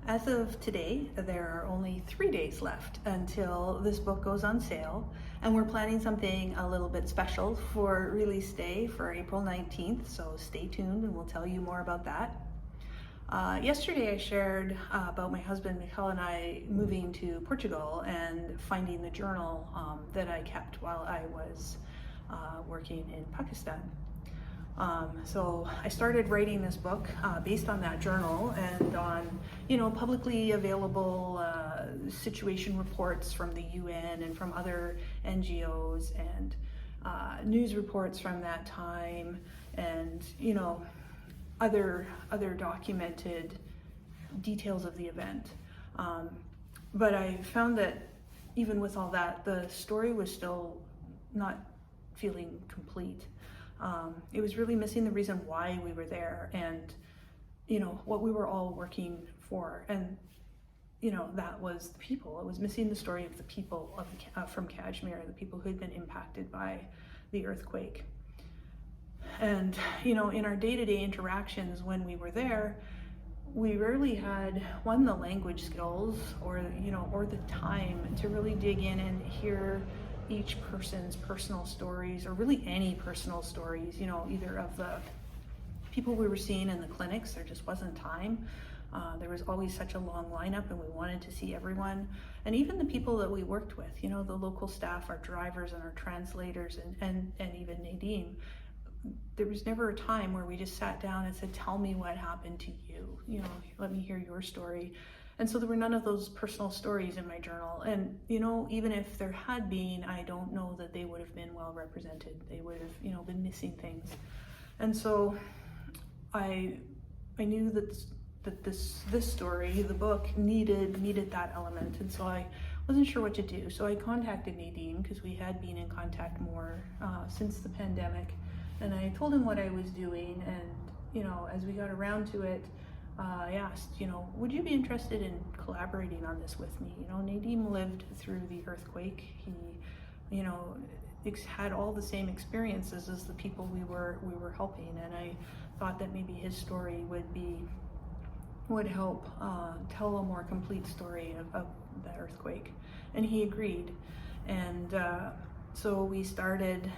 As of today, there are only 3 days left until this book goes on sale, and we're planning something a little bit special for release day for April 19th, so stay tuned and we'll tell you more about that. Yesterday I shared about my husband Michael and I moving to Portugal and finding the journal that I kept while I was working in Pakistan. So I started writing this book based on that journal and on, publicly available situation reports from the UN and from other NGOs and news reports from that time and, other documented details of the event. But I found that even with all that, the story was still not feeling complete. It was really missing the reason why we were there and, what we were all working for. And, that was the people. It was missing the story of the people from Kashmir, the people who had been impacted by the earthquake. And, in our day-to-day interactions when we were there, we rarely had, the language skills or the time to really dig in and hear each person's personal stories, or really any personal stories, either of the people we were seeing in the clinics. There just wasn't time. There was always such a long lineup and we wanted to see everyone. And even the people that we worked with, the local staff, our drivers and our translators and even Nadeem, there was never a time where we just sat down and said, tell me what happened to you, let me hear your story. And so there were none of those personal stories in my journal. And, even if there had been, I don't know that they would have been well represented. They would have, been missing things. And so I knew that this story, the book, needed that element. And so I wasn't sure what to do. So I contacted Nadeem because we had been in contact more since the pandemic. And I told him what I was doing. And, as we got around to it, I asked, would you be interested in collaborating on this with me? Nadeem lived through the earthquake. He, had all the same experiences as the people we were helping, and I thought that maybe his story would help tell a more complete story of the earthquake. And he agreed, and so we started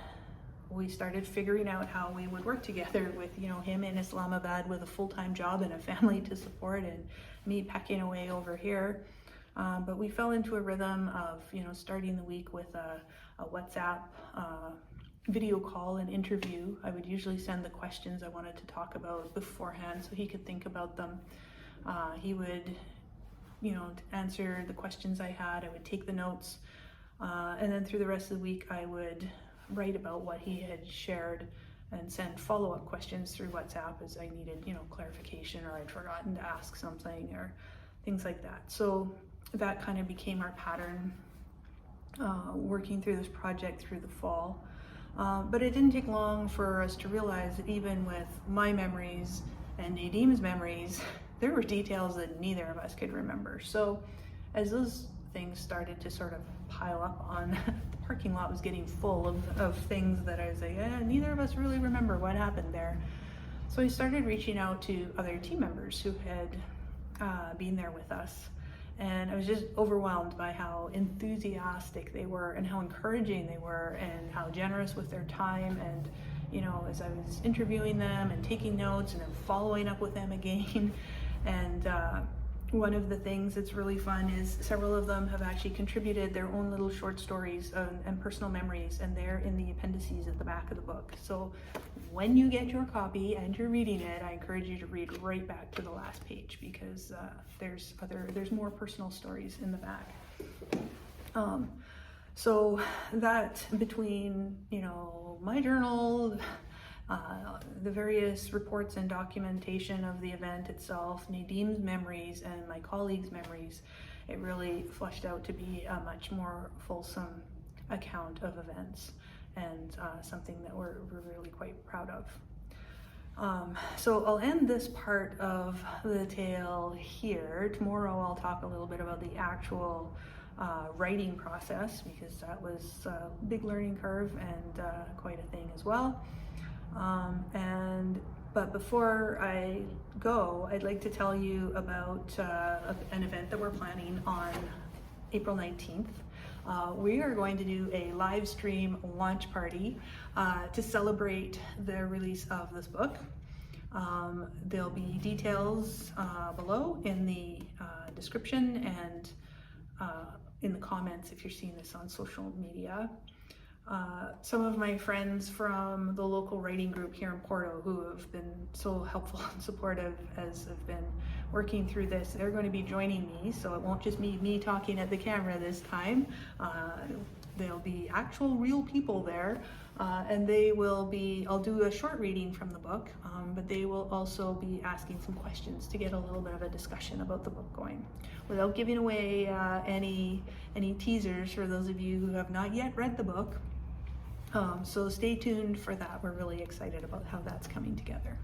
figuring out how we would work together with, him in Islamabad with a full-time job and a family to support, and me pecking away over here. But we fell into a rhythm of, starting the week with a WhatsApp video call and interview. I would usually send the questions I wanted to talk about beforehand so he could think about them. He would, answer the questions I had. I would take the notes. And then through the rest of the week, I would write about what he had shared and send follow-up questions through WhatsApp as I needed, clarification, or I'd forgotten to ask something or things like that. So that kind of became our pattern, working through this project through the fall. But it didn't take long for us to realize that even with my memories and Nadeem's memories, there were details that neither of us could remember. So as those things started to sort of pile up on the parking lot was getting full of things that I was like, neither of us really remember what happened there. So I started reaching out to other team members who had been there with us. And I was just overwhelmed by how enthusiastic they were and how encouraging they were and how generous with their time. And, as I was interviewing them and taking notes and then following up with them again. And one of the things that's really fun is several of them have actually contributed their own little short stories and personal memories, and they're in the appendices at the back of the book. So when you get your copy and you're reading it, I encourage you to read right back to the last page, because there's more personal stories in the back. So that between, my journal, the various reports and documentation of the event itself, Nadeem's memories and my colleagues' memories, it really fleshed out to be a much more fulsome account of events, and something that we're really quite proud of. So I'll end this part of the tale here. Tomorrow I'll talk a little bit about the actual writing process, because that was a big learning curve and quite a thing as well. But before I go, I'd like to tell you about an event that we're planning on April 19th. We are going to do a live stream launch party to celebrate the release of this book. There'll be details below in the description and in the comments if you're seeing this on social media. Some of my friends from the local writing group here in Porto, who have been so helpful and supportive as I've been working through this, they're going to be joining me, so it won't just be me talking at the camera this time. There'll be actual real people there, and they will be, I'll do a short reading from the book, but they will also be asking some questions to get a little bit of a discussion about the book going. Without giving away any teasers for those of you who have not yet read the book. So stay tuned for that. We're really excited about how that's coming together.